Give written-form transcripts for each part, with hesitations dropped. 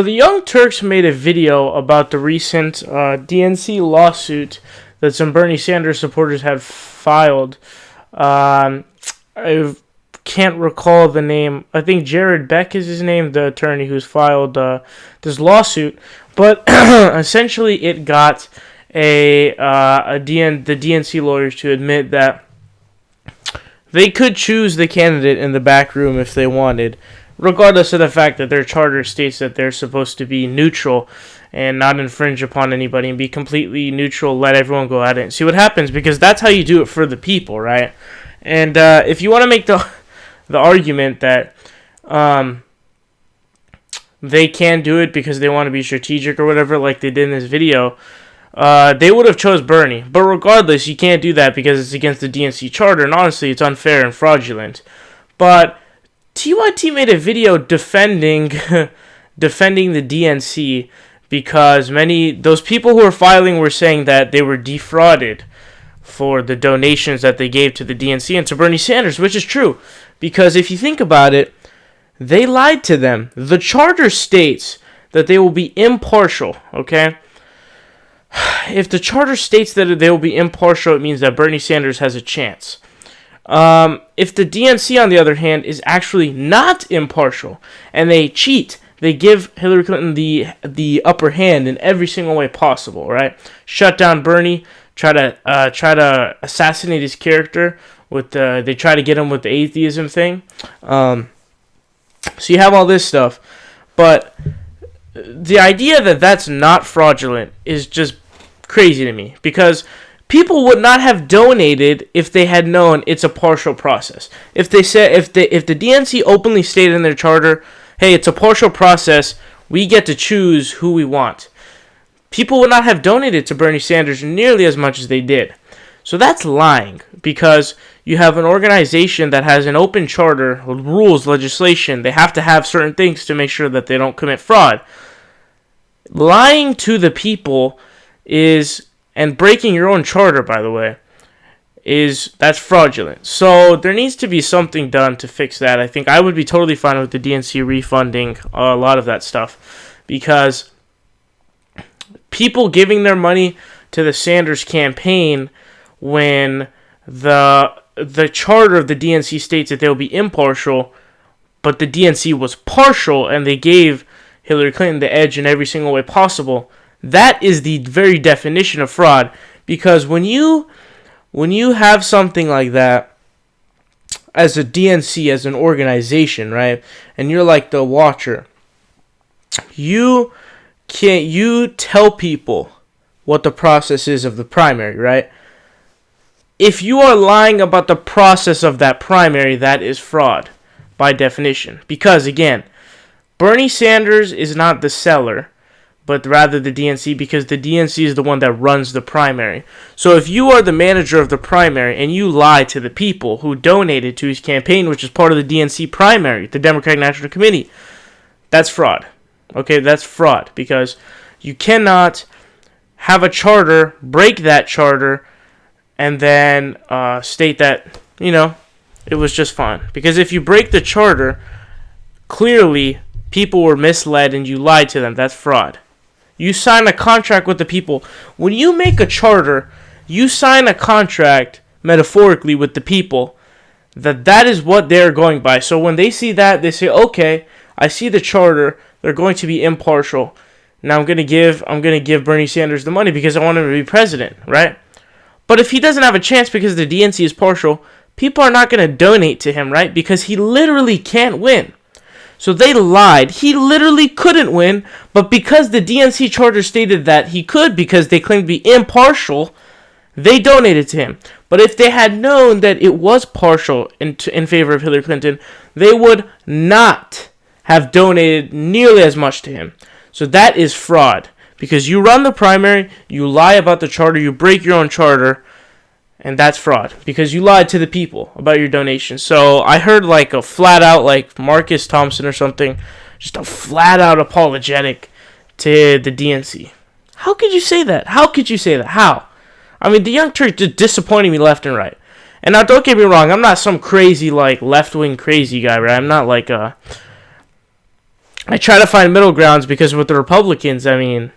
The Young Turks made a video about the recent DNC lawsuit that some Bernie Sanders supporters had filed. I can't recall the name. I think Jared Beck is his name, the attorney who's filed this lawsuit. But essentially, it got the DNC lawyers to admit that they could choose the candidate in the back room if they wanted, regardless of the fact that their charter states that they're supposed to be neutral and not infringe upon anybody and be completely neutral, let everyone go at it and see what happens, because that's how you do it for the people, right? And if you want to make the argument that they can do it because they want to be strategic or whatever, like they did in this video, they would have chose Bernie. But regardless, you can't do that because it's against the DNC charter, and honestly, it's unfair and fraudulent. But TYT made a video defending the DNC because those people who were filing were saying that they were defrauded for the donations that they gave to the DNC and to Bernie Sanders, which is true. Because if you think about it, they lied to them. The charter states that they will be impartial, okay? If the charter states that they will be impartial, it means that Bernie Sanders has a chance. If the DNC, on the other hand, is actually not impartial and they cheat, they give Hillary Clinton the upper hand in every single way possible, right? Shut down Bernie, try to assassinate his character with they try to get him with the atheism thing. So you have all this stuff, but the idea that that's not fraudulent is just crazy to me, because people would not have donated if they had known it's a partial process. If the DNC openly stated in their charter, hey, it's a partial process, we get to choose who we want, people would not have donated to Bernie Sanders nearly as much as they did. So that's lying, because you have an organization that has an open charter, rules, legislation. They have to have certain things to make sure that they don't commit fraud. Lying to the people and breaking your own charter, by the way, that's fraudulent. So there needs to be something done to fix that. I think I would be totally fine with the DNC refunding a lot of that stuff, because people giving their money to the Sanders campaign when the charter of the DNC states that they'll be impartial, but the DNC was partial and they gave Hillary Clinton the edge in every single way possible, that is the very definition of fraud. Because when you have something like that as a DNC, as an organization, right, and you're like the watcher, you tell people what the process is of the primary, right? If you are lying about the process of that primary, that is fraud by definition. Because again, Bernie Sanders is not the seller, but rather the DNC, because the DNC is the one that runs the primary. So if you are the manager of the primary and you lie to the people who donated to his campaign, which is part of the DNC primary, the Democratic National Committee, that's fraud. Okay, that's fraud, because you cannot have a charter, break that charter, and then state that, it was just fine. Because if you break the charter, clearly people were misled and you lied to them. That's fraud. You sign a contract with the people. When you make a charter, you sign a contract, metaphorically, with the people, that is what they're going by. So when they see that, they say, okay, I see the charter, they're going to be impartial. Now I'm gonna give Bernie Sanders the money because I want him to be president, right? But if he doesn't have a chance because the DNC is partial, people are not going to donate to him, right? Because he literally can't win. So they lied. He literally couldn't win, but because the DNC charter stated that he could because they claimed to be impartial, they donated to him. But if they had known that it was partial in favor of Hillary Clinton, they would not have donated nearly as much to him. So that is fraud. Because you run the primary, you lie about the charter, you break your own charter, and that's fraud. Because you lied to the people about your donation. So I heard like a flat out, like Marcus Thompson or something, just a flat out apologetic to the DNC. How could you say that? How? I mean, the Young Turks just disappointing me left and right. And now don't get me wrong, I'm not some crazy like left-wing crazy guy, right? I'm not like I try to find middle grounds because with the Republicans, I mean,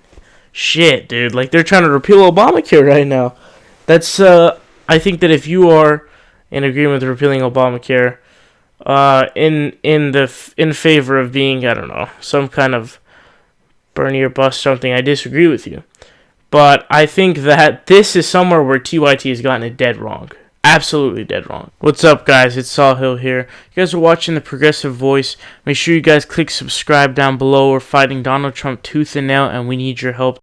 shit, dude. Like, they're trying to repeal Obamacare right now. That's, I think that if you are in agreement with repealing Obamacare, in favor of being, I don't know, some kind of Bernie or bust something, I disagree with you. But I think that this is somewhere where TYT has gotten it dead wrong. Absolutely dead wrong. What's up, guys? It's Saul Hill here. You guys are watching The Progressive Voice. Make sure you guys click subscribe down below. We're fighting Donald Trump tooth and nail, and we need your help.